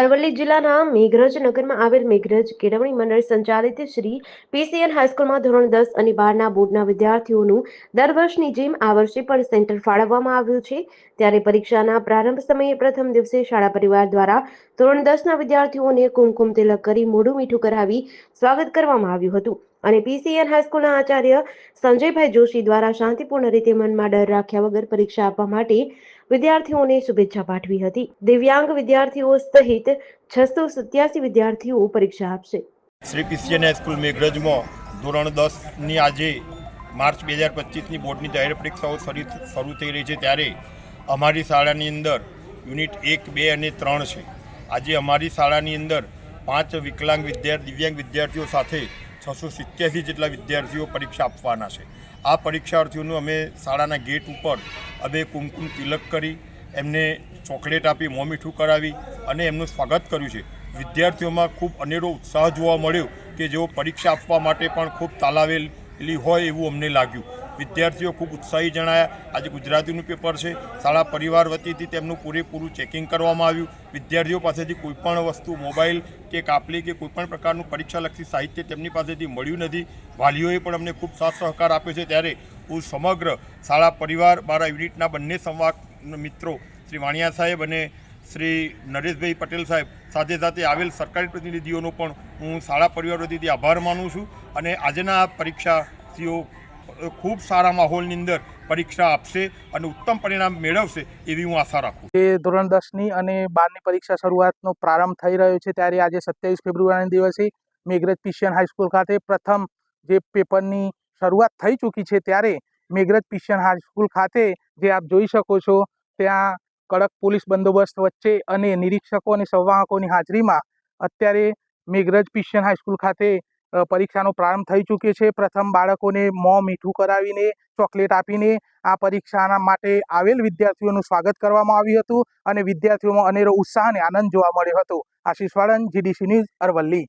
અરવલ્લી જિલ્લાના મેઘરજ નગરમાં આવેલ મેઘરજ કેળવણી મંડળ સંચાલિત શ્રી પીસીએન હાઈસ્કૂલમાં ધોરણ 10 અને 12ના બોર્ડના વિદ્યાર્થીઓનું દર વર્ષની જેમ આ વર્ષે પણ સેન્ટર ફાળવવામાં આવ્યું છે। ત્યારે પરીક્ષાના પ્રારંભ સમયે પ્રથમ દિવસે શાળા પરિવાર દ્વારા ધોરણ 10ના વિદ્યાર્થીઓને કુમકુમ તિલક કરી મોઢું મીઠું કરાવી સ્વાગત કરવામાં આવ્યું હતું અને પીસીએન હાઈસ્કૂલના આચાર્ય સંજયભાઈ જોશી દ્વારા શાંતિપૂર્ણ રીતે મનમાં ડર રાખ્યા વગર પરીક્ષા આપવા માટે વિદ્યાર્થીઓને શુભેચ્છા પાઠવી હતી। દિવ્યાંગ વિદ્યાર્થીઓ સહિત 687 વિદ્યાર્થીઓ પરીક્ષા આપશે। શ્રી પીસીએન હાઈસ્કૂલ મેઘરજમાં ધોરણ 10ની આજે માર્ચ 2025ની બોર્ડની જાહેર પરીક્ષાઓ શરૂ થઈ રહી છે। ત્યારે અમારી શાળાની અંદર યુનિટ 1, 2 અને 3 છે। આજે અમારી શાળાની અંદર 5 દિવ્યાંગ વિદ્યાર્થીઓ સાથે 687 જેટલા વિદ્યાર્થીઓ પરીક્ષા આપવાના છે। આ પરીક્ષાર્થીઓનું અમે શાળાના ગેટ ઉપર અમે કુમકુમ તિલક કરી એમને ચોકલેટ આપી મોં મીઠું કરાવી અને એમનું સ્વાગત કર્યું છે। વિદ્યાર્થીઓમાં ખૂબ અનેરો ઉત્સાહ જોવા મળ્યો કે જેઓ પરીક્ષા આપવા માટે પણ ખૂબ તાલાવેલી હોય એવું અમને લાગ્યું। વિદ્યાર્થીઓ ખૂબ ઉત્સાહી જણાયા। આજે ગુજરાતીનું પેપર છે, શાળા પરિવાર વતીથી તેમનું પૂરેપૂરું ચેકિંગ કરવામાં આવ્યું। વિદ્યાર્થીઓ પાસેથી કોઈપણ વસ્તુ, મોબાઈલ કે કાપલી કે કોઈપણ પ્રકારનું પરીક્ષાલક્ષી સાહિત્ય તેમની પાસેથી મળ્યું નથી। વાલીઓએ પણ અમને ખૂબ સાથ સહકાર આપ્યો છે। ત્યારે હું સમગ્ર શાળા પરિવાર, મારા યુનિટના બંને સંવાદ મિત્રો શ્રી વાણિયા સાહેબ અને શ્રી નરેશભાઈ પટેલ સાહેબ સાથે આવેલ સરકારી પ્રતિનિધિઓનો પણ હું શાળા પરિવાર વતીથી આભાર માનું છું અને આજના પરીક્ષાર્થીઓ ખૂબ સારા માહોલની અંદર પરીક્ષા આપશે અને ઉત્તમ પરિણામ મેળવશે એવી હું આશા રાખું છું। ધોરણ 10ની અને 12ની પરીક્ષા શરૂઆતનો પ્રારંભ થઈ રહ્યો છે। ત્યારે આજે 27 ફેબ્રુઆરીના દિવસે મેઘરજ પીસીએન હાઈસ્કૂલ ખાતે પ્રથમ જે પેપરની શરૂઆત થઈ ચૂકી છે, ત્યારે મેઘરજ પીસીએન હાઈસ્કૂલ ખાતે જે આપ જોઈ શકો છો ત્યાં કડક પોલીસ બંદોબસ્ત વચ્ચે અને નિરીક્ષકો અને સંવાહકોની હાજરીમાં અત્યારે મેઘરજ પીસીએન હાઈસ્કૂલ ખાતે પરીક્ષાનો પ્રારંભ થઈ ચૂક્યો છે। પ્રથમ બાળકોને મોં મીઠું કરાવીને ચોકલેટ આપીને આ પરીક્ષાના માટે આવેલ વિદ્યાર્થીઓનું સ્વાગત કરવામાં આવ્યું હતું અને વિદ્યાર્થીઓમાં અનેરો ઉત્સાહ અને આનંદ જોવા મળ્યો હતો। આશીષ વાળંદ, GDC ન્યૂઝ, અરવલ્લી।